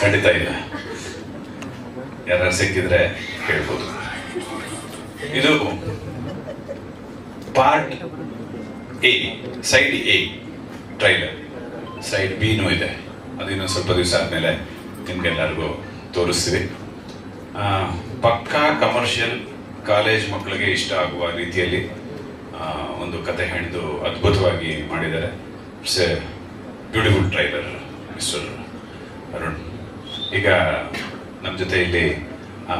ಖಂಡಿತ ಇಲ್ಲ. ಯಾರು ಸಿಕ್ಕಿದ್ರೆ ಹೇಳ್ಬೋದು. ಇದು part A, side A trailer. Side ಬಿನೂ ಇದೆ, ಅದಿನ್ನೂ ಸ್ವಲ್ಪ ದಿವಸ ಆದಮೇಲೆ ನಿಮ್ಗೆಲ್ಲರಿಗೂ ತೋರಿಸ್ತೀವಿ. ಪಕ್ಕಾ ಕಮರ್ಷಿಯಲ್ ಕಾಲೇಜ್ ಮಕ್ಕಳಿಗೆ ಇಷ್ಟ ಆಗುವ ರೀತಿಯಲ್ಲಿ ಒಂದು ಕತೆ ಹೆಣೆದು ಅದ್ಭುತವಾಗಿ ಮಾಡಿದ್ದಾರೆ. It's A beautiful trailer mister Arun. ಈಗ ನಮ್ಮ ಜೊತೆ ಇಲ್ಲಿ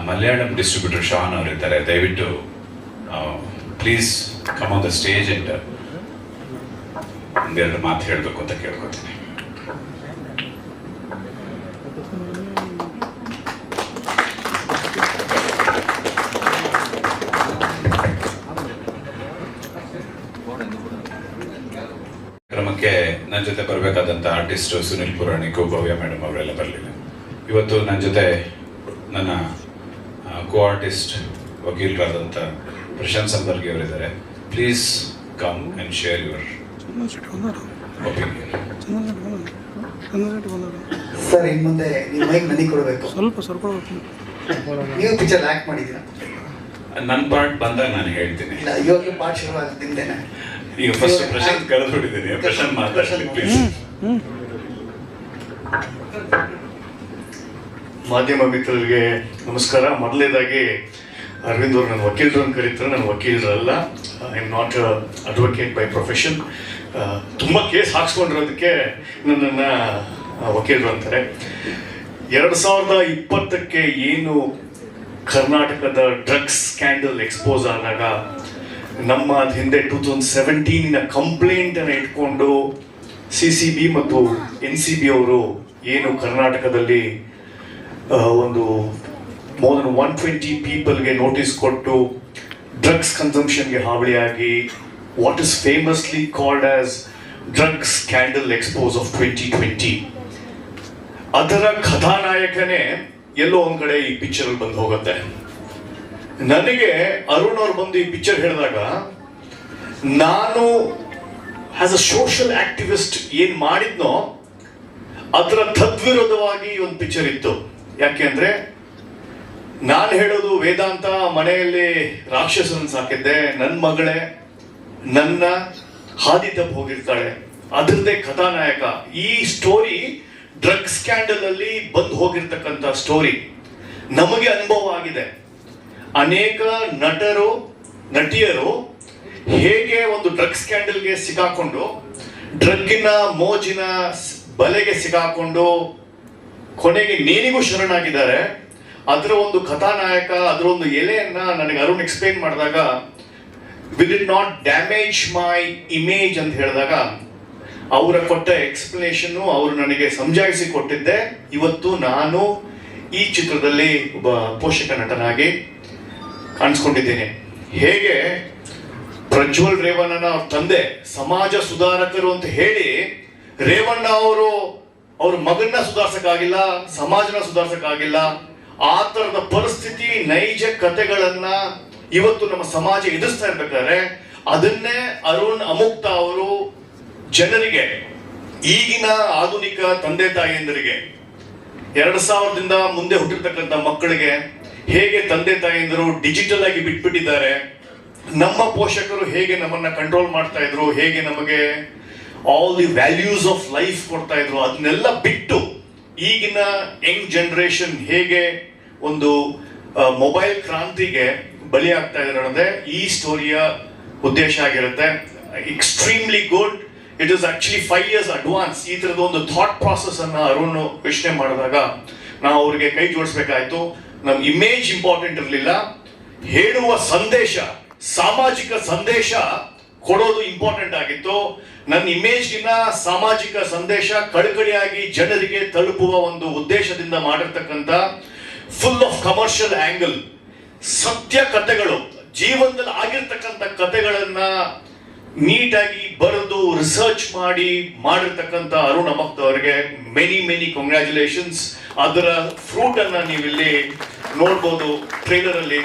ಮಲಯಾಳಂ ಡಿಸ್ಟ್ರಿಬ್ಯೂಟರ್ ಶಾನ್ ಅವರಿದ್ದಾರೆ. ದಯವಿಟ್ಟು please come on the stage and ಒಂದೆರಡು ಮಾತು ಹೇಳಬೇಕು ಅಂತ ಕೇಳ್ಕೊತೀನಿ. ಕ್ರಮಕ್ಕೆ ನನ್ನ ಜೊತೆ ಬರಬೇಕಾದಂಥ ಆರ್ಟಿಸ್ಟ್ ಸುನಿಲ್ ಪುರಾಣಿಕ್, ಭವ್ಯ ಮೇಡಮ್ ಅವರೆಲ್ಲ ಬರಲಿಲ್ಲ. ಇವತ್ತು ನನ್ನ ಜೊತೆ ನನ್ನ ಕೋ ಆರ್ಟಿಸ್ಟ್ ವಕೀಲರಾದಂಥ ಪ್ರಶಾಂತ್ ಸಂಬರ್ಗಿ ಅವರಿದ್ದಾರೆ. Please come and share your opinion. Sir, ಇನ್ನು ಮುಂದೆ ನಿಮ್ಮ ಮೈಕ್ ನನಗೆ ಕೊಡಬೇಕು. ಸ್ವಲ್ಪ ನೀವು ಪಿಕ್ಚರ್ ಆಕ್ಟ್ ಮಾಡಿದ್ದೀರಾ? ನನ್ನ ಪಾರ್ಟ್ ಬಂದಾಗ ನಾನು ಹೇಳ್ತೀನಿ. ಇಲ್ಲ, ಇವಾಗ ಪಾರ್ಟ್ ಶುರು ಆಗ್ತಿದ್ದೇನೆ. ಈಗ ಫಸ್ಟ್ ಪ್ರಶಾಂತ್ ಕಳೆದುಬಿಟ್ಟಿದ್ದೀನಿ. ಪ್ರಶಾಂತ್ ಮಾತಾಡಲಿ ಪ್ಲೀಸ್. ಮಾಧ್ಯಮ ಮಿತ್ರರಿಗೆ ನಮಸ್ಕಾರ. ಮೊದಲನೇದಾಗಿ ಅರವಿಂದ್ ಅವರು ನನ್ನ ವಕೀಲರು ಅಂತ ಕರೀತಾರೆ. ನನ್ನ ವಕೀಲರಲ್ಲ, I am not advocate by profession. ತುಂಬ ಕೇಸ್ ಹಾಕ್ಸ್ಕೊಂಡಿರೋದಕ್ಕೆ ನನ್ನನ್ನು ವಕೀಲರು ಅಂತಾರೆ. 2020ಕ್ಕೆ ಏನು ಕರ್ನಾಟಕದ ಡ್ರಗ್ಸ್ ಸ್ಕ್ಯಾಂಡಲ್ ಎಕ್ಸ್ಪೋಸ್ ಆದಾಗ ನಮ್ಮ ಹಿಂದೆ 2017 ಕಂಪ್ಲೇಂಟನ್ನು ಇಟ್ಕೊಂಡು CCB ಮತ್ತು NCB ಅವರು ಏನು ಕರ್ನಾಟಕದಲ್ಲಿ ಒಂದು ಮೋರ್ ದನ್ 120 ಪೀಪಲ್ಗೆ ನೋಟಿಸ್ ಕೊಟ್ಟು ಡ್ರಗ್ಸ್ ಕನ್ಸಂಪ್ಷನ್ಗೆ ಹಾವಳಿಯಾಗಿ what is famously called as drugs scandal expose of 2020, ಅದರ ಕಥಾನಾಯಕನೇ ಎಲ್ಲೋ ಒಂದ್ ಕಡೆ ಈ ಪಿಕ್ಚರ್ ಬಂದು ಹೋಗುತ್ತೆ. ನನಗೆ ಅರುಣ್ ಅವ್ರು ಬಂದು ಈ ಪಿಕ್ಚರ್ ಹೇಳಿದಾಗ ನಾನು ಆಸ್ ಅ ಸೋಷಿಯಲ್ ಆಕ್ಟಿವಿಸ್ಟ್ ಏನ್ ಮಾಡಿದ್ನೋ ಅದರ ತದ್ವಿರೋಧವಾಗಿ ಒಂದು ಪಿಕ್ಚರ್ ಇತ್ತು. ಯಾಕೆಂದ್ರೆ ನಾನು ಹೇಳೋದು ವೇದಾಂತ ಮನೆಯಲ್ಲಿ ರಾಕ್ಷಸರನ್ನು ಸಾಕಿದ್ದೆ, ನನ್ನ ಮಗಳೇ ನನ್ನ ಹಾದಿ ತಪ್ಪು ಹೋಗಿರ್ತಾಳೆ, ಅದರದ್ದೇ ಕಥಾನಾಯಕ. ಈ ಸ್ಟೋರಿ ಡ್ರಗ್ ಸ್ಕ್ಯಾಂಡಲ್ ಅಲ್ಲಿ ಬಂದು ಹೋಗಿರ್ತಕ್ಕಂಥ ಸ್ಟೋರಿ ನಮಗೆ ಅನುಭವ ಆಗಿದೆ. ಅನೇಕ ನಟರು ನಟಿಯರು ಹೇಗೆ ಒಂದು ಡ್ರಗ್ ಸ್ಕ್ಯಾಂಡಲ್ಗೆ ಸಿಕ್ಕಾಕೊಂಡು ಡ್ರಗ್ಗಿನ ಮೋಜಿನ ಬಲೆಗೆ ಸಿಕ್ಕಾಕೊಂಡು ಕೊನೆಗೆ ನೇನಿಗೂ ಶರಣಾಗಿದ್ದಾರೆ. ಅದರ ಒಂದು ಕಥಾನಾಯಕ, ಅದರ ಒಂದು ಎಲೆಯನ್ನ ನನಗೆ ಅರುಣ್ ಎಕ್ಸ್ಪ್ಲೇನ್ ಮಾಡಿದಾಗ will it not damage my image ಅಂತ ಹೇಳಿದಾಗ ಅವರ ಕೊಟ್ಟ ಎಕ್ಸ್ಪ್ಲನೇಷನ್ ಅವರು ನನಗೆ ಸಮಜಾಯಿಸಿ ಕೊಟ್ಟಿದ್ದೆ. ಇವತ್ತು ನಾನು ಈ ಚಿತ್ರದಲ್ಲಿ ಒಬ್ಬ ಪೋಷಕ ನಟನಾಗಿ ಕಾಣಿಸ್ಕೊಂಡಿದ್ದೇನೆ. ಹೇಗೆ ಪ್ರಜ್ವಲ್ ರೇವಣ್ಣನ ಅವ್ರ ತಂದೆ ಸಮಾಜ ಸುಧಾರಕರು ಅಂತ ಹೇಳಿ ರೇವಣ್ಣ ಅವರು ಅವ್ರ ಮಗನ್ನ ಸುಧಾರಿಸಕ್ಕಾಗಿಲ್ಲ, ಸಮಾಜನ ಸುಧಾರಿಸಕ್ಕಾಗಿಲ್ಲ, ಆ ತರದ ಪರಿಸ್ಥಿತಿ ನೈಜ ಕಥೆಗಳನ್ನ ಇವತ್ತು ನಮ್ಮ ಸಮಾಜ ಎದುರಿಸ್ತಾ ಇರ್ಬೇಕಾದ್ರೆ ಅದನ್ನೇ ಅರುಣ್ ಅಮುಕ್ತ ಅವರು ಜನರಿಗೆ, ಈಗಿನ ಆಧುನಿಕ ತಂದೆ ತಾಯಿಯಂದರಿಗೆ, 2000ದಿಂದ ಮುಂದೆ ಹುಟ್ಟಿರ್ತಕ್ಕಂಥ ಮಕ್ಕಳಿಗೆ ಹೇಗೆ ತಂದೆ ತಾಯಿಯಂದರು ಡಿಜಿಟಲ್ ಆಗಿ ಬಿಟ್ಬಿಟ್ಟಿದ್ದಾರೆ, ನಮ್ಮ ಪೋಷಕರು ಹೇಗೆ ನಮ್ಮನ್ನ ಕಂಟ್ರೋಲ್ ಮಾಡ್ತಾ ಇದ್ರು, ಹೇಗೆ ನಮಗೆ all the values of life ಕೊಡ್ತಾ ಇದ್ರು, ಅದನ್ನೆಲ್ಲ ಬಿಟ್ಟು ಈಗಿನ ಯಂಗ್ ಜನರೇಷನ್ ಹೇಗೆ ಒಂದು ಮೊಬೈಲ್ ಕ್ರಾಂತಿಗೆ ಬಲಿ ಆಗ್ತಾ ಇದ್ದಾರೆ ಅನ್ನೋದೇ ಈ ಸ್ಟೋರಿಯ ಉದ್ದೇಶ ಆಗಿರುತ್ತೆ. Extremely good. It is actually 5 years advance. ಈ ತರದ ಒಂದು ಥಾಟ್ ಪ್ರಾಸೆಸ್ ಅನ್ನ ಅರುಣ್ ಯೋಚನೆ ಮಾಡಿದಾಗ ನಾವು ಅವ್ರಿಗೆ ಕೈ ಜೋಡಿಸ್ಬೇಕಾಯ್ತು. ನಮ್ ಇಮೇಜ್ ಇಂಪಾರ್ಟೆಂಟ್ ಇರಲಿಲ್ಲ, ಹೇಳುವ ಸಂದೇಶ, ಸಾಮಾಜಿಕ ಸಂದೇಶ ಕೊಡೋದು ಇಂಪಾರ್ಟೆಂಟ್ ಆಗಿತ್ತು. ನನ್ನ ಇಮೇಜ್ಗಿನ ಸಾಮಾಜಿಕ ಸಂದೇಶ ಕಳಕಳಿಯಾಗಿ ಜನರಿಗೆ ತಲುಪುವ ಒಂದು ಉದ್ದೇಶದಿಂದ ಮಾಡಿರ್ತಕ್ಕಂಥ ಫುಲ್ ಆಫ್ ಕಮರ್ಷಿಯಲ್ ಆಂಗಲ್ ಸತ್ಯ ಕಥೆಗಳು, ಜೀವನದಲ್ಲಿ ಆಗಿರ್ತಕ್ಕಂಥ ಕಥೆಗಳನ್ನ ನೀಟಾಗಿ ಬರೆದು ರಿಸರ್ಚ್ ಮಾಡಿ ಮಾಡಿರ್ತಕ್ಕಂಥ ಅರುಣ್ ಅಮಕ್ತ ಅವರಿಗೆ ಮೆನಿ ಕಂಗ್ರ್ಯಾಚುಲೇಷನ್ಸ್. ಅದರ ಫ್ರೂಟ್ ಅನ್ನ ನೀವಿಲ್ಲಿ ನೋಡ್ಬೋದು ಟ್ರೈಲರ್ ಅಲ್ಲಿ.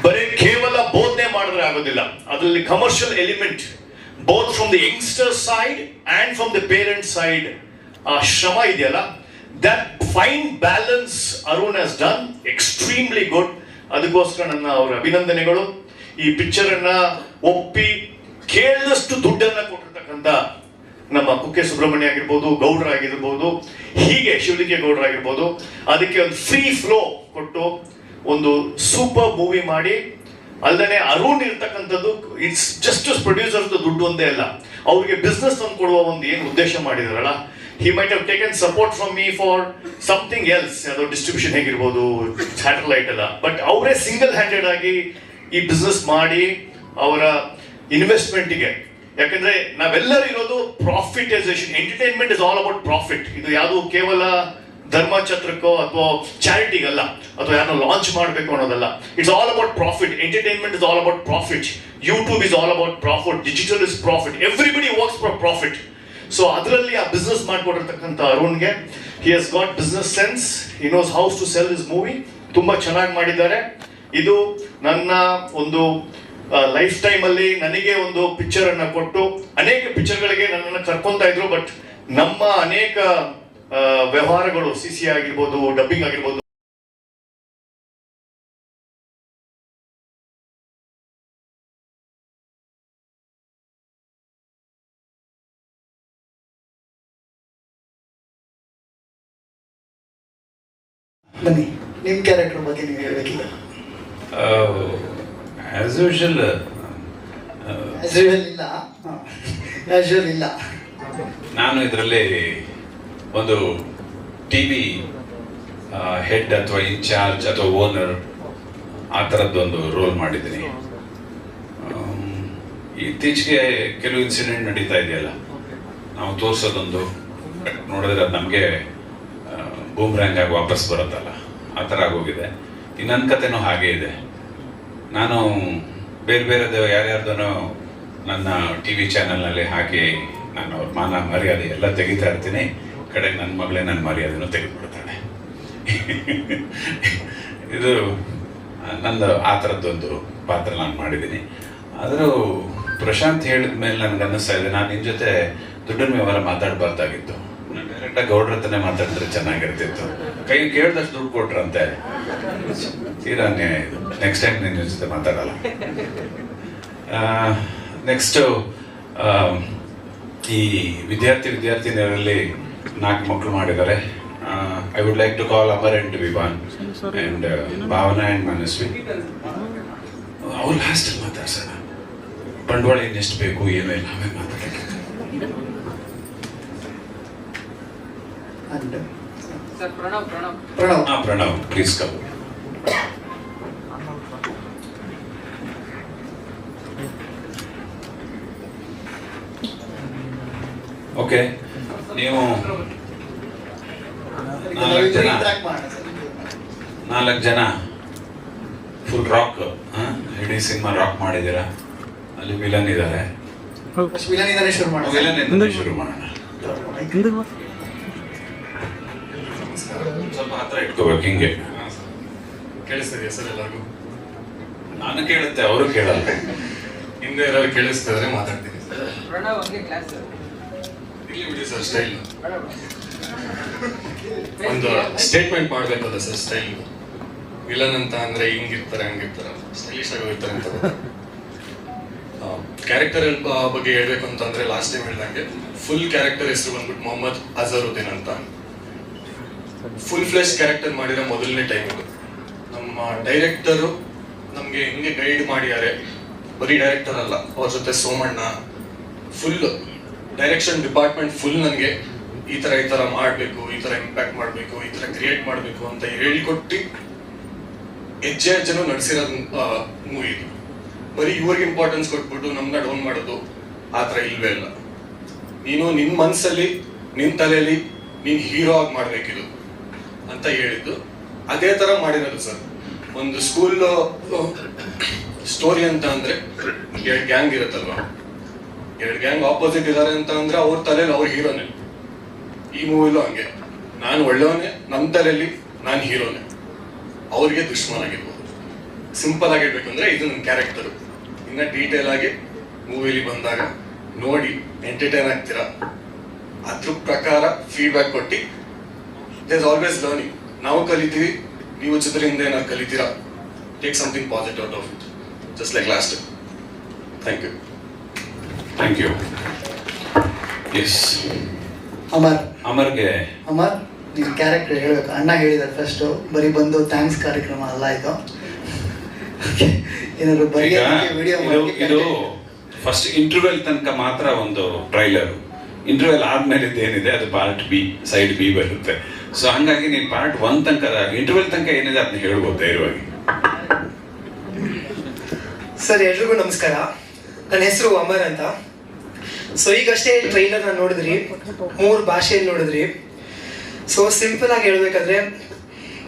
ಬರೀ ಕೇವಲ ಬೋಧನೆ ಮಾಡಿದ್ರೆ ಆಗೋದಿಲ್ಲ, ಅದರಲ್ಲಿ commercial element both from the youngster side and from the parent side. ಆ ಶ್ರಮ ಇದೆಯಲ್ಲ, that fine balance Arun has done extremely good. ಅದಕ್ಕೋಸ್ಕರ ನನ್ನ ಅವರ ಅಭಿನಂದನೆಗಳು. ಈ ಪಿಕ್ಚರ್ ಅನ್ನ ಒಪ್ಪಿ ಕೇಳಿದಷ್ಟು ದುಡ್ಡನ್ನ ಕೊಟ್ಟಿರ್ತಕ್ಕಂಥ ನಮ್ಮ ಕುಕ್ಕೆ ಸುಬ್ರಹ್ಮಣ್ಯ ಆಗಿರ್ಬೋದು, ಗೌಡ್ರ ಆಗಿರ್ಬೋದು, ಹೀಗೆ ಶಿವಲಿಂಗ ಗೌಡ್ರ ಆಗಿರ್ಬೋದು, ಅದಕ್ಕೆ ಒಂದು ಫ್ರೀ ಫ್ಲೋ ಕೊಟ್ಟು ಒಂದು ಸೂಪರ್ ಮೂವಿ ಮಾಡಿ, ಅಲ್ಲದೆ ಅರುಣ್ ಇರ್ತಕ್ಕಂಥದ್ದು ಇಟ್ಸ್ ಜಸ್ಟ್ ಪ್ರೊಡ್ಯೂಸರ್ ದುಡ್ಡು ಒಂದೇ ಅಲ್ಲ, ಅವ್ರಿಗೆ ಬಿಸ್ನೆಸ್ ತಂದು ಕೊಡುವ ಒಂದು ಏನು ಉದ್ದೇಶ ಮಾಡಿದಾರಲ್ಲ, he might have taken support from me for something else, ಅದು ಡಿಸ್ಟ್ರಿಬ್ಯೂಷನ್ ಹೇಗಿರ್ಬೋದು, ಸ್ಯಾಟಲೈಟ್ ಎಲ್ಲ, ಬಟ್ ಅವರೇ ಸಿಂಗಲ್ ಹ್ಯಾಂಡೆಡ್ ಆಗಿ ಈ ಬಿಸ್ನೆಸ್ ಮಾಡಿ ಅವರ ಇನ್ವೆಸ್ಟ್ಮೆಂಟ್ಗೆ. ಯಾಕಂದ್ರೆ ನಾವೆಲ್ಲರೂ ಇರೋದು ಪ್ರಾಫಿಟೈಸೇಷನ್. Entertainment is all about profit. ಇದು ಯಾವುದು ಕೇವಲ ಧರ್ಮಛತ್ರಕ್ಕೋ ಅಥವಾ ಚಾರಿಟಿಗಲ್ಲ, ಅಥವಾ ಯಾರನ್ನ ಲಾಂಚ್ ಮಾಡಬೇಕು ಅನ್ನೋದಲ್ಲ. It's all about profit. Entertainment is all about profit. YouTube is all about profit. Digital is profit. Everybody works for profit. So ಅದರಲ್ಲಿ ಆ ಬಿಸ್ನೆಸ್ ಮಾಡಿಕೊಟ್ಟಿರ್ತಕ್ಕಂಥ ಅರುಣ್ಗೆ, he has got business sense, he knows how to sell his movie. ತುಂಬಾ ಚೆನ್ನಾಗಿ ಮಾಡಿದ್ದಾರೆ. ಇದು ನನ್ನ ಒಂದು ಲೈಫ್ ಟೈಮ್ ಅಲ್ಲಿ ನನಗೆ ಒಂದು ಪಿಕ್ಚರ್ ಅನ್ನ ಕೊಟ್ಟು, ಅನೇಕ ಪಿಕ್ಚರ್ಗಳಿಗೆ ನನ್ನನ್ನು ಕರ್ಕೊಂತಾ ಇದ್ರು, ಬಟ್ ನಮ್ಮ ಅನೇಕ ವ್ಯವಹಾರಗಳು CC ಆಗಿರ್ಬೋದು, ಡಬ್ಬಿಂಗ್ ಆಗಿರ್ಬೋದು, ಬನ್ನಿ ನಿಮ್ಮ ಕ್ಯಾರೆಕ್ಟರ್ ಬಗ್ಗೆ ನೀವು ಹೇಳ್ಬೇಕಿಲ್ಲ. ಆಸ್ ಯೂಶಲ್ ಇಲ್ಲ. ನಾನು ಇದರಲ್ಲಿ ಒಂದು TV ಹೆಡ್ ಅಥವಾ ಇನ್ಚಾರ್ಜ್ ಅಥವಾ ಓನರ್ ಆ ಥರದ್ದೊಂದು ರೋಲ್ ಮಾಡಿದ್ದೀನಿ. ಇತ್ತೀಚೆಗೆ ಕೆಲವು ಇನ್ಸಿಡೆಂಟ್ ನಡೀತಾ ಇದೆಯಲ್ಲ, ನಾವು ತೋರಿಸೋದೊಂದು ನೋಡಿದ್ರೆ ಅದು ನಮಗೆ ಬೂಮ್ರ್ಯಾಂಗ್ ಆಗಿ ವಾಪಸ್ ಬರುತ್ತಲ್ಲ, ಆ ಥರ ಆಗೋಗಿದೆ. ಇನ್ನೊಂದು ಕಥೆನೂ ಹಾಗೆ ಇದೆ. ನಾನು ಬೇರೆ ಬೇರೆದು ಯಾರ್ಯಾರ್ದನೋ ನನ್ನ TV ಚಾನೆಲ್ನಲ್ಲಿ ಹಾಕಿ ನಾನು ಅವ್ರ ಮಾನ ಮರ್ಯಾದೆ ಎಲ್ಲ ತೆಗಿತಾ ಇರ್ತೀನಿ. ಕಡೆಗೆ ನನ್ನ ಮಗಳೇ ನನ್ನ ಮರ್ಯಾದೆನೂ ತೆಗೆದುಬಿಡ್ತಾಳೆ. ಇದು ನಂದು ಆ ಥರದ್ದೊಂದು ಪಾತ್ರ ನಾನು ಮಾಡಿದ್ದೀನಿ. ಆದರೂ ಪ್ರಶಾಂತ್ ಹೇಳಿದ ಮೇಲೆ ನನಗೆ ಅನ್ನಿಸ್ತಾ ಇದೆ, ನಾನು ನಿನ್ನ ಜೊತೆ ದುಡ್ಡಿನ ವ್ಯವಹಾರ ಮಾತಾಡಬಾರ್ದಾಗಿತ್ತು. ನಾನು ಡೈರೆಕ್ಟಾಗಿ ಗೌಡ್ರ ಹತ್ರನೇ ಮಾತಾಡಿದ್ರೆ ಚೆನ್ನಾಗಿರ್ತಿತ್ತು. ಕೈ ಕೇಳಿದಷ್ಟು ದುಡ್ಡು ಕೊಟ್ರಂತೆ. ತೀರಾ ಅನ್ಯಾಯ ಇದು. ನೆಕ್ಸ್ಟ್ ಟೈಮ್ ನಿನ್ನ ಜೊತೆ ಮಾತಾಡಲ್ಲ. ನೆಕ್ಸ್ಟು ಈ ವಿದ್ಯಾರ್ಥಿನಿಯರಲ್ಲಿ 4 ಮಕ್ಕಳು ಮಾಡಿದ್ದಾರೆ. I would like to call Amar and Vivaan and Bhavana and Manasvi. ಅವ್ರು ಲಾಸ್ಟಲ್ಲಿ ಮಾತಾಡ್ಸೋಣ. ಬಂಡವಾಳ ಇನ್ನೆಷ್ಟು ಬೇಕು ಏನೋ ಇಲ್ಲ, ಆಮೇಲೆ ಮಾತಾಡೋಣ. Pranav please come. ಓಕೆ, ನೀವು 4 ಜನ ಫುಲ್ ರಾಕ್, ಇಡೀ ಸಿನಿಮಾ ರಾಕ್ ಮಾಡಿದ್ದೀರಾ. ಅಲ್ಲಿ ವಿಲನ್ ಇದ್ದಾರೆ. ವಿಲನ್ ಶುರು ಮಾಡೋಣ. ಸ್ವಲ್ಪ ಹತ್ರ ಇಟ್ಕೋಬೇಕು, ಹಿಂಗೆ ಕೇಳಿಸ್ತಿದೆಯಾ ಸರ್ ಎಲ್ಲರಿಗೂ? ನಾನು ಕೇಳುತ್ತೆ, ಅವರು ಕೇಳಲ್ಲ. ಹಿಂದೆ ಎಲ್ಲರೂ ಕೇಳಿಸ್ತಿದ್ರೆ ಮಾತಾಡ್ತೀನಿ. ಇಲ್ಲಿ ಬಿಡಿ ಸರ್, ಸ್ಟೈಲ್ ಒಂದು ಸ್ಟೇಟ್ಮೆಂಟ್ ಮಾಡ್ಬೇಕಲ್ಲ ಸರ್. ಸ್ಟೈಲ್ ವಿಲನ್ ಅಂತ ಅಂದ್ರೆ ಹಿಂಗಿರ್ತಾರೆ ಹಂಗಿರ್ತಾರೆ, ಸ್ಟೈಲಿಶ್ ಆಗಿ ಹೋಗ್ತಾರೆ ಅಂತ. ಕ್ಯಾರೆಕ್ಟರ್ ಬಗ್ಗೆ ಹೇಳ್ಬೇಕು ಅಂತಂದ್ರೆ ಲಾಸ್ಟ್ ಟೈಮ್ ಹೇಳ್ದಂಗೆ ಫುಲ್ ಕ್ಯಾರೆಕ್ಟರ್ ಹೆಸರು ಬಂದ್ಬಿಟ್ಟು ಮೊಹಮ್ಮದ್ ಅಜರುದ್ದೀನ್ ಅಂತ. ಫುಲ್ ಫ್ಲೆಶ್ ಕ್ಯಾರೆಕ್ಟರ್ ಮಾಡಿರೋ ಮೊದಲನೇ ಟೈಮ್ ಇದು. ನಮ್ಮ ಡೈರೆಕ್ಟರು ನಮಗೆ ಹಿಂಗೆ ಗೈಡ್ ಮಾಡಿದ್ದಾರೆ. ಬರೀ ಡೈರೆಕ್ಟರ್ ಅಲ್ಲ, ಅವ್ರ ಜೊತೆ Somanna, full direction department full ನನಗೆ ಈ ತರ ಮಾಡಬೇಕು, ಈ ತರ ಇಂಪ್ಯಾಕ್ಟ್ ಮಾಡಬೇಕು, ಈ ತರ ಕ್ರಿಯೇಟ್ ಮಾಡಬೇಕು ಅಂತ ಹೇಳಿಕೊಟ್ಟು ಹೆಜ್ಜೆನೂ ನಡೆಸಿರೋ ಮೂವಿ ಇದು. ಬರೀ ಇವ್ರಿಗೆ ಇಂಪಾರ್ಟೆನ್ಸ್ ಕೊಟ್ಬಿಟ್ಟು ನಮ್ಮನ್ನ ಡೌನ್ ಮಾಡೋದು ಆ ಥರ ಇಲ್ವೇ ಇಲ್ಲ. ನೀನು ನಿನ್ನ ಮನಸ್ಸಲ್ಲಿ ನಿನ್ನ ತಲೆಯಲ್ಲಿ ನೀನು ಹೀರೋ ಆಗಿ ಮಾಡಬೇಕಿದು ಅಂತ ಹೇಳಿದ್ದು. ಅದೇ ಥರ ಮಾಡಿರೋದು ಸರ್. ಒಂದು ಸ್ಕೂಲ್ ಸ್ಟೋರಿ ಅಂತ ಅಂದ್ರೆ 2 ಗ್ಯಾಂಗ್ ಇರುತ್ತಲ್ವಾ, 2 ಗ್ಯಾಂಗ್ ಆಪೋಸಿಟ್ ಇದ್ದಾರೆ ಅಂತ ಅಂದ್ರೆ ಅವ್ರ ತಲೆಯಲ್ಲಿ ಅವ್ರ ಹೀರೋನೇ. ಈ ಮೂವಿಲೂ ಹಂಗೆ, ನಾನು ಒಳ್ಳೆಯವನೇ, ನನ್ನ ತಲೆಯಲ್ಲಿ ನಾನು ಹೀರೋನೇ, ಅವ್ರಿಗೆ ದುಶ್ಮನ್ ಆಗಿರ್ಬೋದು. ಸಿಂಪಲ್ ಆಗಿರ್ಬೇಕಂದ್ರೆ ಇದು ನನ್ನ ಕ್ಯಾರೆಕ್ಟರು. ಇನ್ನ ಡೀಟೇಲ್ ಆಗಿ ಮೂವಿಲಿ ಬಂದಾಗ ನೋಡಿ ಎಂಟರ್ಟೈನ್ ಆಗ್ತೀರಾ. ಅದ್ರ ಪ್ರಕಾರ ಫೀಡ್ಬ್ಯಾಕ್ ಕೊಟ್ಟು ದೇರ್ ಆಲ್ವೇಸ್ ಲರ್ನಿಂಗ್. ನಾವು ಕಲಿತೀವಿ, ನೀವು ಚಿತ್ರದಿಂದ ಏನಾದ್ರು ಕಲಿತೀರಾ. Take something positive out of it, just like last. Thank you. Thank you. Yes, ಅಮರ್ಗೆ ಅಮರ್ ನಿನ್ನ ಕ್ಯಾರೆಕ್ಟರ್ ಹೇಳ್ಬೇಕು. ಅಣ್ಣ ಹೇಳಿದ್ದಾರೆ ಫಸ್ಟು, ಬರೀ ಬಂದು ಥ್ಯಾಂಕ್ಸ್ ಕಾರ್ಯಕ್ರಮ ಅಲ್ಲ ಇದು. ಏನಾದ್ರು ಬರೀ ವಿಡಿಯೋ ಇದು ಫಸ್ಟ್ ಇಂಟರ್ವೆಲ್ ತನಕ ಮಾತ್ರ ಒಂದು ಟ್ರೈಲರ್. ಇಂಟರ್ವೆಲ್ ಆದ್ಮೇಲೆ ಏನಿದೆ ಅದು ಪಾರ್ಟ್ ಬಿ, ಸೈಡ್ ಬಿ ಬರುತ್ತೆ. ಸೊ ಹಂಗಾಗಿ ನೀನು ಪಾರ್ಟ್ 1 ತನಕ, ಇಂಟರ್ವೆಲ್ ತನಕ ಏನಿದೆ ಅದನ್ನ ಹೇಳ್ಬೋದು ಧೈರ್ಯವಾಗಿ. ಸರ್, ಎಲ್ರಿಗೂ ನಮಸ್ಕಾರ. ನನ್ನ ಹೆಸರು ಅಮರ್ ಅಂತ. ಸೊ ಈಗಷ್ಟೇ ಟ್ರೈಲರ್ನ ನೋಡಿದ್ರಿ, 3 ಭಾಷೆಯಲ್ಲಿ ನೋಡಿದ್ರಿ. ಸೊ ಸಿಂಪಲ್ ಆಗಿ ಹೇಳ್ಬೇಕಾದ್ರೆ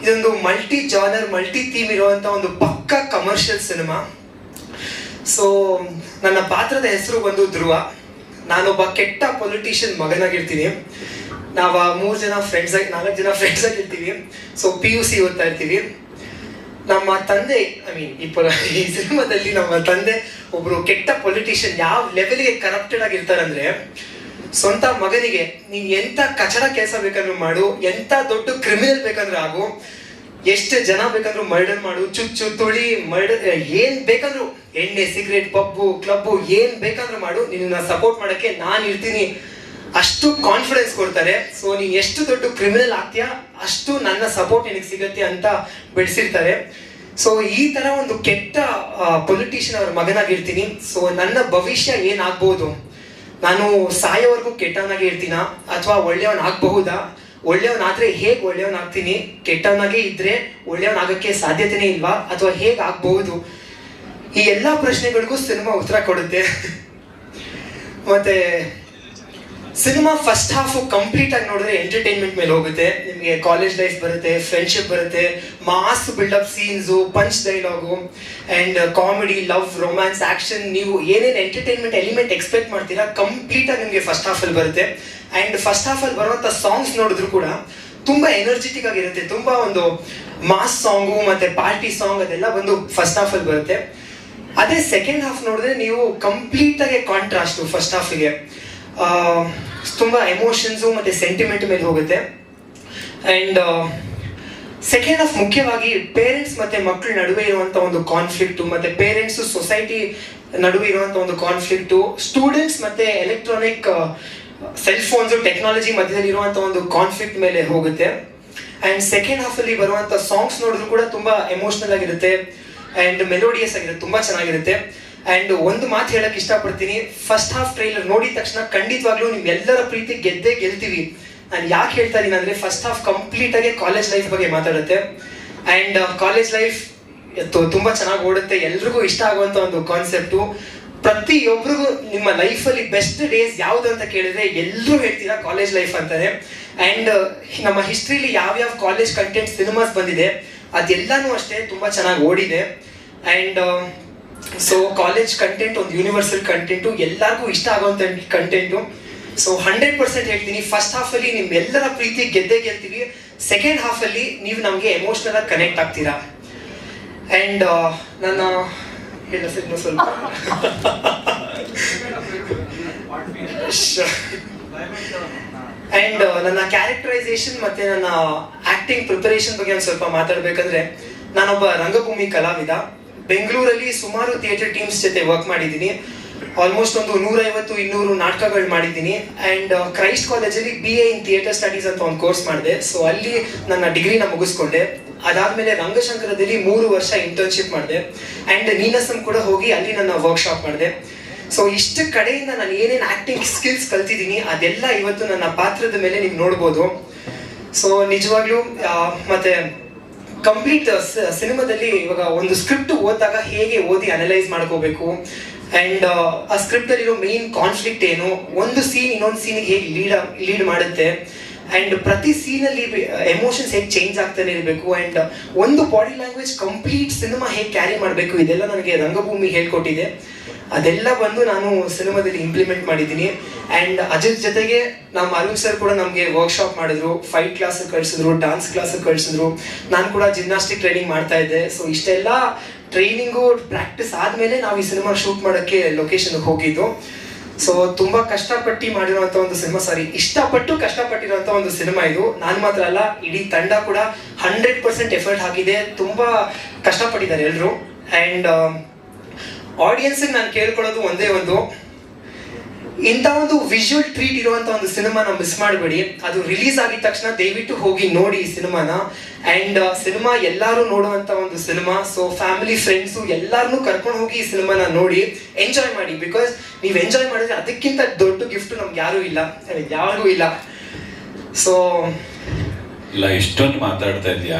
ಇದೊಂದು ಮಲ್ಟಿ ಜಾನರ್, ಮಲ್ಟಿ ಥೀಮ್ ಇರುವಂಥ ಒಂದು ಪಕ್ಕಾ ಕಮರ್ಷಿಯಲ್ ಸಿನಿಮಾ. ಸೊ ನನ್ನ ಪಾತ್ರದ ಹೆಸರು ಬಂದು ಧ್ರುವ. ನಾನೊಬ್ಬ ಕೆಟ್ಟ ಪೊಲಿಟಿಷಿಯನ್ ಮಗನಾಗಿರ್ತೀನಿ. ನಾವು 4 ಜನ ಫ್ರೆಂಡ್ಸ್ ಆಗಿರ್ತೀವಿ. ಸೊ PUC ಓದ್ತಾ ಇರ್ತೀವಿ. ನಮ್ಮ ತಂದೆ, ಈ ಸಿನಿಮಾದಲ್ಲಿ ನಮ್ಮ ತಂದೆ ಒಬ್ರು ಕೆಟ್ಟ ಪೊಲಿಟಿಷಿಯನ್. ಯಾವ ಲೆವೆಲ್ಗೆ ಕರಪ್ಟೆಡ್ ಆಗಿರ್ತಾರಂದ್ರೆ, ಸ್ವಂತ ಮಗನಿಗೆ ನೀನ್ ಎಂತ ಕಚಡ ಕೆಲಸ ಬೇಕಂದ್ರೂ ಮಾಡು, ಎಂತ ದೊಡ್ಡ ಕ್ರಿಮಿನಲ್ ಬೇಕಂದ್ರೂ ಆಗು, ಎಷ್ಟು ಜನ ಬೇಕಂದ್ರೂ ಮರ್ಡರ್ ಮಾಡು, ಚುಚ್ಚು ತುಳಿ ಮರ್ಡರ್, ಏನ್ ಬೇಕಂದ್ರು, ಎಣ್ಣೆ ಸಿಗರೇಟ್ ಪಬ್ಬು ಕ್ಲಬ್ಬು ಏನ್ ಬೇಕಂದ್ರೂ ಮಾಡು, ನಿನ್ನ ಸಪೋರ್ಟ್ ಮಾಡಕ್ಕೆ ನಾನು ಇರ್ತೀನಿ, ಅಷ್ಟು ಕಾನ್ಫಿಡೆನ್ಸ್ ಕೊಡ್ತಾರೆ. ಸೊ ನೀನ್ ಎಷ್ಟು ದೊಡ್ಡ ಕ್ರಿಮಿನಲ್ ಆಗ್ತೀಯಾ ಅಷ್ಟು ನನ್ನ ಸಪೋರ್ಟ್ ನಿನಗೆ ಸಿಗತ್ತೆ ಅಂತ ಬೆಳೆಸಿರ್ತಾರೆ. ಸೊ ಈ ತರ ಒಂದು ಕೆಟ್ಟ ಪೊಲಿಟಿಷಿಯನ್ ಅವ್ರ ಮಗನಾಗಿರ್ತೀನಿ. ಸೊ ನನ್ನ ಭವಿಷ್ಯ ಏನಾಗ್ಬೋದು, ನಾನು ಸಾಯೋವರೆಗೂ ಕೆಟ್ಟವನಾಗೆ ಇರ್ತೀನ ಅಥವಾ ಒಳ್ಳೆಯವನಾಗಬಹುದಾ, ಒಳ್ಳೆಯವನಾದ್ರೆ ಹೇಗೆ ಒಳ್ಳೆಯವನಾಗ್ತೀನಿ, ಕೆಟ್ಟವನಾಗೆ ಇದ್ರೆ ಒಳ್ಳೆಯವನಾಗಕ್ಕೆ ಸಾಧ್ಯತೆನೇ ಇಲ್ವಾ, ಅಥವಾ ಹೇಗೆ ಆಗ್ಬಹುದು, ಈ ಎಲ್ಲ ಪ್ರಶ್ನೆಗಳಿಗೂ ಸಿನಿಮಾ ಉತ್ತರ ಕೊಡುತ್ತೆ. ಮತ್ತೆ ಸಿನಿಮಾ ಫಸ್ಟ್ ಹಾಫ್ ಕಂಪ್ಲೀಟ್ ಆಗಿ ನೋಡಿದ್ರೆ ಎಂಟರ್ಟೈನ್ಮೆಂಟ್ ಮೇಲೆ ಹೋಗುತ್ತೆ. ನಿಮಗೆ ಕಾಲೇಜ್ ಲೈಫ್ ಬರುತ್ತೆ, ಫ್ರೆಂಡ್ಶಿಪ್ ಬರುತ್ತೆ, mass buildup scenes, punch dialogue and comedy, love, romance, action, ನೀವು ಏನೇನು ಎಂಟರ್ಟೈನ್ಮೆಂಟ್ ಎಲಿಮೆಂಟ್ ಎಕ್ಸ್ಪೆಕ್ಟ್ ಮಾಡ್ತೀರಾ ಕಂಪ್ಲೀಟ್ ಆಗಿ ನಿಮಗೆ ಫಸ್ಟ್ ಹಾಫ್ ಅಲ್ಲಿ ಬರುತ್ತೆ. ಅಂಡ್ ಫಸ್ಟ್ ಹಾಫ್ ಅಲ್ಲಿ ಬರುವಂತ ಸಾಂಗ್ಸ್ ನೋಡಿದ್ರು ಕೂಡ ತುಂಬಾ ಎನರ್ಜೆಟಿಕ್ ಆಗಿರುತ್ತೆ. ತುಂಬಾ ಒಂದು ಮಾಸ್ ಸಾಂಗು ಮತ್ತೆ ಪಾರ್ಟಿ ಸಾಂಗ್ ಅದೆಲ್ಲ ಬಂದು ಫಸ್ಟ್ ಹಾಫ್ ಅಲ್ಲಿ ಬರುತ್ತೆ. ಅದೇ ಸೆಕೆಂಡ್ ಹಾಫ್ ನೋಡಿದ್ರೆ ನೀವು ಕಂಪ್ಲೀಟ್ ಆಗಿ ಕಾಂಟ್ರಾಸ್ಟ್. ಫಸ್ಟ್ ಹಾಫ್ಗೆ ತುಂಬಾ ಎಮೋಷನ್ಸು ಮತ್ತೆ ಸೆಂಟಿಮೆಂಟ್ ಮೇಲೆ ಹೋಗುತ್ತೆ. ಅಂಡ್ ಸೆಕೆಂಡ್ ಹಾಫ್ ಮುಖ್ಯವಾಗಿ ಪೇರೆಂಟ್ಸ್ ಮತ್ತೆ ಮಕ್ಕಳ ನಡುವೆ ಇರುವಂತ ಒಂದು ಕಾನ್ಫ್ಲಿಕ್ಟು, ಮತ್ತೆ ಪೇರೆಂಟ್ಸ್ ಸೊಸೈಟಿ ನಡುವೆ ಇರುವಂತ ಒಂದು ಕಾನ್ಫ್ಲಿಕ್ಟು, ಸ್ಟೂಡೆಂಟ್ಸ್ ಮತ್ತೆ ಎಲೆಕ್ಟ್ರಾನಿಕ್ ಸೆಲ್ ಫೋನ್ಸ್ ಟೆಕ್ನಾಲಜಿ ಮಧ್ಯದಲ್ಲಿ ಇರುವಂತ ಒಂದು ಕಾನ್ಫ್ಲಿಕ್ಟ್ ಮೇಲೆ ಹೋಗುತ್ತೆ. ಅಂಡ್ ಸೆಕೆಂಡ್ ಹಾಫ್ ಅಲ್ಲಿ ಬರುವಂತ ಸಾಂಗ್ಸ್ ನೋಡಿದ್ರು ಕೂಡ ತುಂಬಾ ಎಮೋಷನಲ್ ಆಗಿರುತ್ತೆ ಅಂಡ್ ಮೆಲೋಡಿಯಸ್ ಆಗಿರುತ್ತೆ, ತುಂಬಾ ಚೆನ್ನಾಗಿರುತ್ತೆ. ಅಂಡ್ ಒಂದು ಮಾತು ಹೇಳಕ್ ಇಷ್ಟಪಡ್ತೀನಿ, ಫಸ್ಟ್ ಹಾಫ್ ಟ್ರೈಲರ್ ನೋಡಿದ ತಕ್ಷಣ ಖಂಡಿತವಾಗ್ಲೂ ನಿಮ್ಮೆಲ್ಲರ ಪ್ರೀತಿ ಗೆದ್ದೇ ಗೆಲ್ತೀವಿ. ನಾನು ಯಾಕೆ ಹೇಳ್ತಾ ಇದೀನಿ ಅಂದ್ರೆ, ಫಸ್ಟ್ ಹಾಫ್ ಕಂಪ್ಲೀಟ್ ಆಗಿ ಕಾಲೇಜ್ ಲೈಫ್ ಬಗ್ಗೆ ಮಾತಾಡುತ್ತೆ. ಅಂಡ್ ಕಾಲೇಜ್ ಲೈಫ್ ತುಂಬಾ ಚೆನ್ನಾಗಿ ಓಡುತ್ತೆ, ಎಲ್ರಿಗೂ ಇಷ್ಟ ಆಗುವಂತ ಒಂದು ಕಾನ್ಸೆಪ್ಟು. ಪ್ರತಿಯೊಬ್ಬರಿಗೂ ನಿಮ್ಮ ಲೈಫಲ್ಲಿ ಬೆಸ್ಟ್ ಡೇಸ್ ಯಾವ್ದು ಅಂತ ಕೇಳಿದ್ರೆ ಎಲ್ಲರೂ ಹೇಳ್ತೀರಾ ಕಾಲೇಜ್ ಲೈಫ್ ಅಂತಾರೆ. ಅಂಡ್ ನಮ್ಮ ಹಿಸ್ಟ್ರಿಲಿ ಯಾವ್ಯಾವ ಕಾಲೇಜ್ ಕಂಟೆಂಟ್ ಸಿನಿಮಾಸ್ ಬಂದಿದೆ ಅದೆಲ್ಲಾನು ಅಷ್ಟೇ ತುಂಬಾ ಚೆನ್ನಾಗಿ ಓಡಿದೆ. ಅಂಡ್ ಸೊ ಕಾಲೇಜ್ ಕಂಟೆಂಟ್ ಒಂದು ಯೂನಿವರ್ಸಲ್ ಕಂಟೆಂಟು, ಎಲ್ಲರಿಗೂ ಇಷ್ಟ ಆಗುವಂತ ಕಂಟೆಂಟು. ಸೊ 100% ಹೇಳ್ತೀನಿ, ಫಸ್ಟ್ ಹಾಫ್ ಅಲ್ಲಿ ನಿಮ್ಮೆಲ್ಲರ ಪ್ರೀತಿ ಗೆದ್ದೇ ಗೆಲ್ತೀವಿ. ಸೆಕೆಂಡ್ ಹಾಫ್ ಅಲ್ಲಿ ನೀವು ನಮ್ಗೆ ಎಮೋಷನಲ್ ಆಗಿ ಕನೆಕ್ಟ್ ಆಗ್ತೀರಾ. ಅಂಡ್ ನನ್ನ ಸ್ವಲ್ಪ ಅಂಡ್ ನನ್ನ ಕ್ಯಾರೆಕ್ಟರೈಸೇಷನ್ ಮತ್ತೆ ನನ್ನ ಆಕ್ಟಿಂಗ್ ಪ್ರಿಪರೇಷನ್ ಬಗ್ಗೆ ಒಂದು ಸ್ವಲ್ಪ ಮಾತಾಡ್ಬೇಕಂದ್ರೆ, ನಾನೊಬ್ಬ ರಂಗಭೂಮಿ ಕಲಾವಿದ. ಬೆಂಗಳೂರಲ್ಲಿ ಸುಮಾರು ಥಿಯೇಟರ್ ಟೀಮ್ಸ್ ಜೊತೆ ವರ್ಕ್ ಮಾಡಿದ್ದೀನಿ. ಆಲ್ಮೋಸ್ಟ್ ಒಂದು 150-200 ನಾಟಕಗಳು ಮಾಡಿದ್ದೀನಿ. ಅಂಡ್ ಕ್ರೈಸ್ಟ್ ಕಾಲೇಜಲ್ಲಿ BA ಇನ್ ಥಿಯೇಟರ್ ಸ್ಟಡೀಸ್ ಅಂತ ಒಂದು ಕೋರ್ಸ್ ಮಾಡಿದೆ. ಸೊ ಅಲ್ಲಿ ನನ್ನ ಡಿಗ್ರಿನ ಮುಗಿಸ್ಕೊಂಡೆ. ಅದಾದ್ಮೇಲೆ ರಂಗಶಂಕರದಲ್ಲಿ 3 ವರ್ಷ ಇಂಟರ್ನ್ಶಿಪ್ ಮಾಡಿದೆ. ಅಂಡ್ ನೀನಸಂ ಕೂಡ ಹೋಗಿ ಅಲ್ಲಿ ನನ್ನ ವರ್ಕ್ಶಾಪ್ ಮಾಡಿದೆ. ಸೊ ಇಷ್ಟು ಕಡೆಯಿಂದ ನಾನು ಏನೇನು ಆಕ್ಟಿಂಗ್ ಸ್ಕಿಲ್ಸ್ ಕಲ್ತಿದ್ದೀನಿ ಅದೆಲ್ಲ ಇವತ್ತು ನನ್ನ ಪಾತ್ರದ ಮೇಲೆ ನೀವು ನೋಡ್ಬೋದು. ಸೊ ನಿಜವಾಗ್ಲೂ ಮತ್ತೆ ಕಂಪ್ಲೀಟ್ ಸಿನಿಮಾದಲ್ಲಿ ಇವಾಗ ಒಂದು ಸ್ಕ್ರಿಪ್ಟ್ ಓದಿದಾಗ ಹೇಗೆ ಓದಿ ಅನಲೈಸ್ ಮಾಡ್ಕೋಬೇಕು, ಅಂಡ್ ಆ ಸ್ಕ್ರಿಪ್ಟ್ ಅಲ್ಲಿರೋ ಮೇನ್ ಕಾನ್ಫ್ಲಿಕ್ಟ್ ಏನು, ಒಂದು ಸೀನ್ ಇನ್ನೊಂದು ಸೀನ್ಗೆ ಹೇಗೆ ಲೀಡ್ ಮಾಡುತ್ತೆ, ಅಂಡ್ ಪ್ರತಿ ಸೀನಲ್ಲಿ ಎಮೋಷನ್ಸ್ ಹೇಗೆ ಚೇಂಜ್ ಆಗ್ತಾನೆ ಇರಬೇಕು, ಅಂಡ್ ಒಂದು ಬಾಡಿ ಲ್ಯಾಂಗ್ವೇಜ್ ಕಂಪ್ಲೀಟ್ ಸಿನಿಮಾ ಹೇಗೆ ಕ್ಯಾರಿ ಮಾಡಬೇಕು, ಇದೆಲ್ಲ ನನಗೆ ರಂಗಭೂಮಿ ಹೇಳ್ಕೊಟ್ಟಿದೆ. ಅದೆಲ್ಲ ಬಂದು ನಾನು ಸಿನಿಮಾದಲ್ಲಿ ಇಂಪ್ಲಿಮೆಂಟ್ ಮಾಡಿದ್ದೀನಿ. ಅಂಡ್ ಅದ್ರ ಜೊತೆಗೆ ನಮ್ಮ ಅರುಣ್ ಸರ್ ಕೂಡ ನಮಗೆ ವರ್ಕ್ಶಾಪ್ ಮಾಡಿದ್ರು, ಫೈಟ್ ಕ್ಲಾಸ್ ಕಳಿಸಿದ್ರು, ಡಾನ್ಸ್ ಕ್ಲಾಸ್ ಕಳಿಸಿದ್ರು. ನಾನು ಕೂಡ ಜಿಮ್ನಾಸ್ಟಿಕ್ ಟ್ರೈನಿಂಗ್ ಮಾಡ್ತಾ ಇದ್ದೆ. ಸೊ ಇಷ್ಟೆಲ್ಲ ಟ್ರೈನಿಂಗು ಪ್ರಾಕ್ಟೀಸ್ ಆದ್ಮೇಲೆ ನಾವು ಈ ಸಿನಿಮಾ ಶೂಟ್ ಮಾಡೋಕ್ಕೆ ಲೊಕೇಶನ್ಗೆ ಹೋಗಿದ್ದು. ಸೊ ತುಂಬಾ ಕಷ್ಟಪಟ್ಟು ಮಾಡಿರುವಂತ ಒಂದು ಸಿನಿಮಾ, ಇಷ್ಟಪಟ್ಟು ಕಷ್ಟಪಟ್ಟಿರುವಂತ ಒಂದು ಸಿನಿಮಾ ಇದು. ನಾನು ಮಾತ್ರ ಅಲ್ಲ, ಇಡೀ ತಂಡ ಕೂಡ 100% ಎಫರ್ಟ್ ಹಾಕಿದೆ, ತುಂಬಾ ಕಷ್ಟಪಟ್ಟಿದ್ದಾರೆ ಎಲ್ಲರೂ. ಅಂಡ್ ಆಡಿಯನ್ಸ್ ನಾನು ಕೇಳ್ಕೊಳ್ಳೋದು ಒಂದೇ ಒಂದು, ಇಂಥ ಒಂದು ವಿಜುವಲ್ ಟ್ರೀಟ್ ಇರುವಂತ ಒಂದು ಸಿನಿಮಾನ ಮಿಸ್ ಮಾಡಬೇಡಿ. ಅದು ರಿಲೀಸ್ ಆಗಿದ ತಕ್ಷಣ ದಯವಿಟ್ಟು ಹೋಗಿ ನೋಡಿ ಈ ಸಿನಿಮಾನ. ಅಂಡ್ ಸಿನಿಮಾ ಎಲ್ಲರೂ ನೋಡುವಂತ ಒಂದು ಸಿನಿಮಾ. ಸೊ ಫ್ಯಾಮಿಲಿ ಫ್ರೆಂಡ್ಸು ಎಲ್ಲಾರನ್ನೂ ಕರ್ಕೊಂಡು ಹೋಗಿ ಈ ಸಿನಿಮಾನ ನೋಡಿ ಎಂಜಾಯ್ ಮಾಡಿ. ಬಿಕಾಸ್ ನೀವು ಎಂಜಾಯ್ ಮಾಡಿದ್ರೆ ಅದಕ್ಕಿಂತ ದೊಡ್ಡ ಗಿಫ್ಟ್ ನಮ್ಗೆ ಯಾರಿಗೂ ಇಲ್ಲ. ಸೊ ಇಲ್ಲ, ಇಷ್ಟೊಂದು ಮಾತಾಡ್ತಾ ಇದೆಯಾ,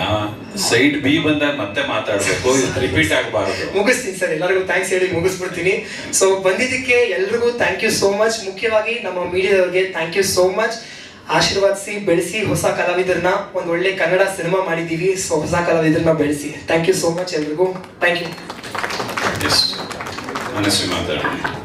ಸೈಡ್ ಬಿ ಬಂದಾಗ ಮತ್ತೆ ಮಾತಾಡ್ಬೇಕು, ರಿಪೀಟ್ ಆಗಬಾರದು. ಮುಗಿಸ್ತೀನಿ ಸರ್, ಎಲ್ಲರಿಗೂ ಥ್ಯಾಂಕ್ಸ್ ಹೇಳಿ ಮುಗಿಸ್ಬಿಡ್ತೀನಿ. ಸೊ ಬಂದಿದ್ದಕ್ಕೆ ಎಲ್ರಿಗೂ ಥ್ಯಾಂಕ್ ಯು ಸೋ ಮಚ್. ಮುಖ್ಯವಾಗಿ ನಮ್ಮ ಮೀಡಿಯಾದವ್ರಿಗೆ ಥ್ಯಾಂಕ್ ಯು ಸೋ ಮಚ್. ಆಶೀರ್ವಾದಿಸಿ ಬೆಳೆಸಿ, ಹೊಸ ಕಲಾವಿದರನ್ನ ಒಂದು ಒಳ್ಳೆ ಕನ್ನಡ ಸಿನಿಮಾ ಮಾಡಿದ್ದೀವಿ. ಸೊ ಹೊಸ ಕಲಾವಿದರನ್ನ ಬೆಳೆಸಿ. ಥ್ಯಾಂಕ್ ಯು ಸೋ ಮಚ್ ಎಲ್ರಿಗೂ. Thank you. ಮನಸ್ವಿ ಮಾತಾಡಿ.